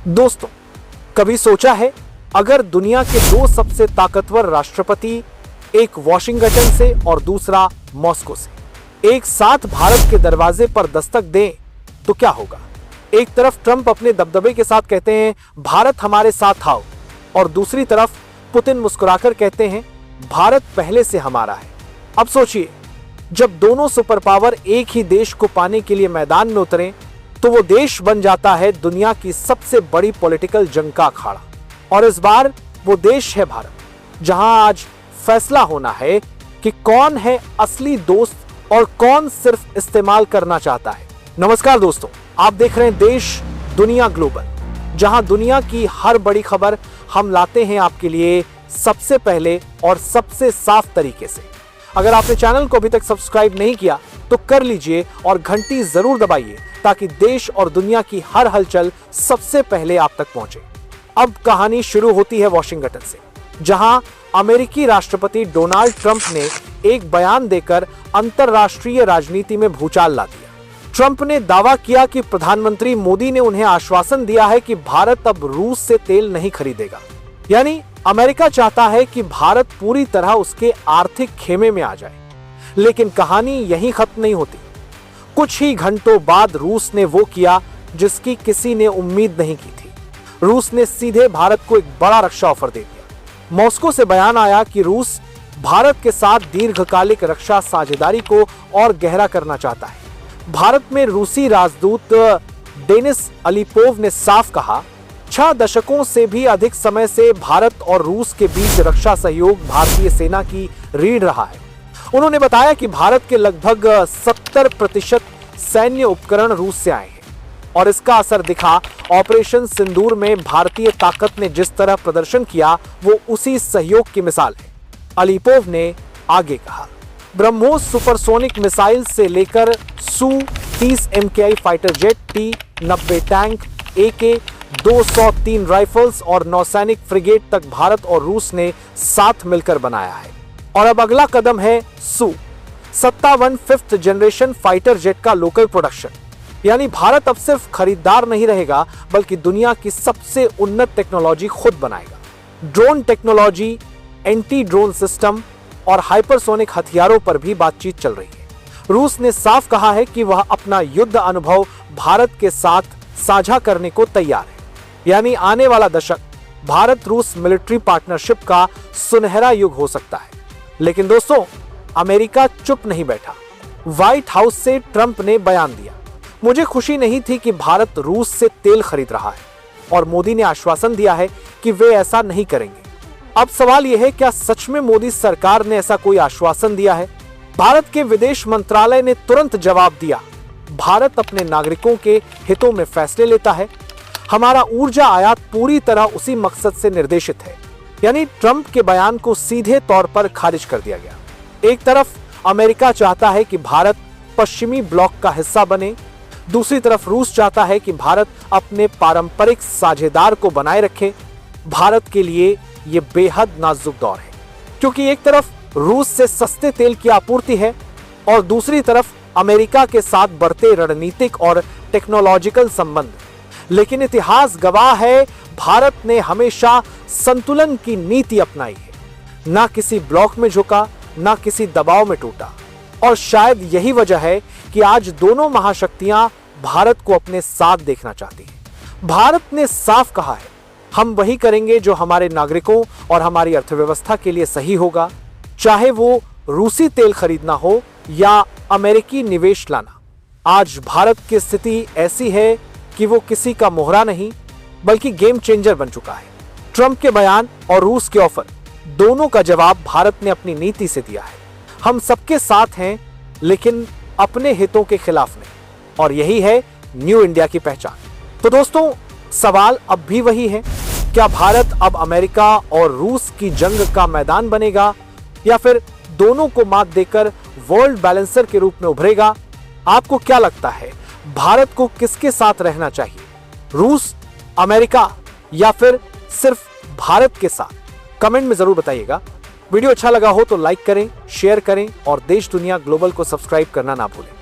दोस्तों, कभी सोचा है अगर दुनिया के दो सबसे ताकतवर राष्ट्रपति, एक वॉशिंगटन से और दूसरा मॉस्को से, एक साथ भारत के दरवाजे पर दस्तक दें तो क्या होगा? एक तरफ ट्रंप अपने दबदबे के साथ कहते हैं भारत हमारे साथ आओ, और दूसरी तरफ पुतिन मुस्कुराकर कहते हैं भारत पहले से हमारा है। अब सोचिए, जब दोनों सुपर पावर एक ही देश को पाने के लिए मैदान में उतरें तो वो देश बन जाता है दुनिया की सबसे बड़ी पॉलिटिकल जंग का अखाड़ा। और इस बार वो देश है भारत, जहां आज फैसला होना है कि कौन है असली दोस्त और कौन सिर्फ इस्तेमाल करना चाहता है। नमस्कार दोस्तों, आप देख रहे हैं देश दुनिया ग्लोबल, जहां दुनिया की हर बड़ी खबर हम लाते हैं आपके लिए सबसे पहले और सबसे साफ तरीके से। अगर आपने चैनल को अभी तक सब्सक्राइब नहीं किया तो कर लीजिए और घंटी जरूर दबाइए ताकि देश और दुनिया की हर हलचल सबसे पहले आप तक पहुंचे। अब कहानी शुरू होती है वॉशिंगटन से, जहां अमेरिकी राष्ट्रपति डोनाल्ड ट्रंप ने एक बयान देकर अंतरराष्ट्रीय राजनीति में भूचाल ला दिया। ट्रंप ने दावा किया कि प्रधानमंत्री मोदी ने उन्हें आश्वासन दिया है कि भारत अब रूस से तेल नहीं खरीदेगा। यानी अमेरिका चाहता है कि भारत पूरी तरह उसके आर्थिक खेमे में आ जाए। लेकिन कहानी यहीं खत्म नहीं होती। कुछ ही घंटों बाद रूस ने वो किया जिसकी किसी ने उम्मीद नहीं की थी। रूस ने सीधे भारत को एक बड़ा रक्षा ऑफर दे दिया। मॉस्को से बयान आया कि रूस भारत के साथ दीर्घकालिक रक्षा साझेदारी को और गहरा करना चाहता है। भारत में रूसी राजदूत डेनिस अलीपोव ने साफ कहा, 6 दशकों से भी अधिक समय से भारत और रूस के बीच रक्षा सहयोग भारतीय सेना की रीढ़ रहा है। उन्होंने बताया कि भारत के लगभग 70% सैन्य उपकरण रूस से आए हैं और इसका असर दिखा। ऑपरेशन सिंदूर में भारतीय ताकत ने जिस तरह प्रदर्शन किया वो उसी सहयोग की मिसाल है। अलीपोव ने आगे कहा, ब्रह्मोस सुपरसोनिक मिसाइल से लेकर सू-30 MKI fighter jet, T-90 tank, AK-203 rifles और नौसैनिक फ्रिगेट तक भारत और रूस ने साथ मिलकर बनाया है। और अब अगला कदम है सू-57 5th जनरेशन फाइटर जेट का लोकल प्रोडक्शन। यानी भारत अब सिर्फ खरीदार नहीं रहेगा बल्कि दुनिया की सबसे उन्नत टेक्नोलॉजी खुद बनाएगा। Drone technology, anti drone system और हाइपरसोनिक हथियारों पर भी बातचीत चल रही है। रूस ने साफ कहा है कि वह अपना युद्ध अनुभव भारत के साथ साझा करने को तैयार है। यानी आने वाला दशक भारत रूस मिलिट्री पार्टनरशिप का सुनहरा युग हो सकता है। लेकिन दोस्तों, अमेरिका चुप नहीं बैठा। व्हाइट हाउस से ट्रंप ने बयान दिया, मुझे खुशी नहीं थी कि भारत रूस से तेल खरीद रहा है, और मोदी ने आश्वासन दिया है कि वे ऐसा नहीं करेंगे। अब सवाल यह है, क्या सच में मोदी सरकार ने ऐसा कोई आश्वासन दिया है? भारत के विदेश मंत्रालय ने तुरंत जवाब दिया, भारत अपने नागरिकों के हितों में फैसले लेता है। हमारा ऊर्जा आयात पूरी तरह उसी मकसद से निर्देशित है। यानी ट्रंप के बयान को सीधे तौर पर खारिज कर दिया गया। एक तरफ अमेरिका चाहता है कि भारत पश्चिमी ब्लॉक का हिस्सा बने, दूसरी तरफ रूस चाहता है कि भारत अपने पारंपरिक साझेदार को बनाए रखे। भारत के लिए यह बेहद नाजुक दौर है, क्योंकि एक तरफ रूस से सस्ते तेल की आपूर्ति है और दूसरी तरफ अमेरिका के साथ बढ़ते रणनीतिक और टेक्नोलॉजिकल संबंध। लेकिन इतिहास गवाह है, भारत ने हमेशा संतुलन की नीति अपनाई है। ना किसी ब्लॉक में झुका, ना किसी दबाव में टूटा। और शायद यही वजह है कि आज दोनों महाशक्तियां भारत को अपने साथ देखना चाहती हैं। भारत ने साफ कहा है, हम वही करेंगे जो हमारे नागरिकों और हमारी अर्थव्यवस्था के लिए सही होगा, चाहे वो रूसी तेल खरीदना हो या अमेरिकी निवेश लाना। आज भारत की स्थिति ऐसी है कि वो किसी का मोहरा नहीं बल्कि गेम चेंजर बन चुका है। ट्रंप के बयान और रूस के ऑफर, दोनों का जवाब भारत ने अपनी नीति से दिया है। हम सबके साथ हैं लेकिन अपने हितों के खिलाफ नहीं, और यही है न्यू इंडिया की पहचान। तो दोस्तों, सवाल अब भी वही है, क्या भारत अब अमेरिका और रूस की जंग का मैदान बनेगा या फिर दोनों को मात देकर वर्ल्ड बैलेंसर के रूप में उभरेगा? आपको क्या लगता है, भारत को किसके साथ रहना चाहिए, रूस, अमेरिका या फिर सिर्फ भारत के साथ? कमेंट में जरूर बताइएगा। वीडियो अच्छा लगा हो तो लाइक करें, शेयर करें और देश दुनिया ग्लोबल को सब्सक्राइब करना ना भूलें।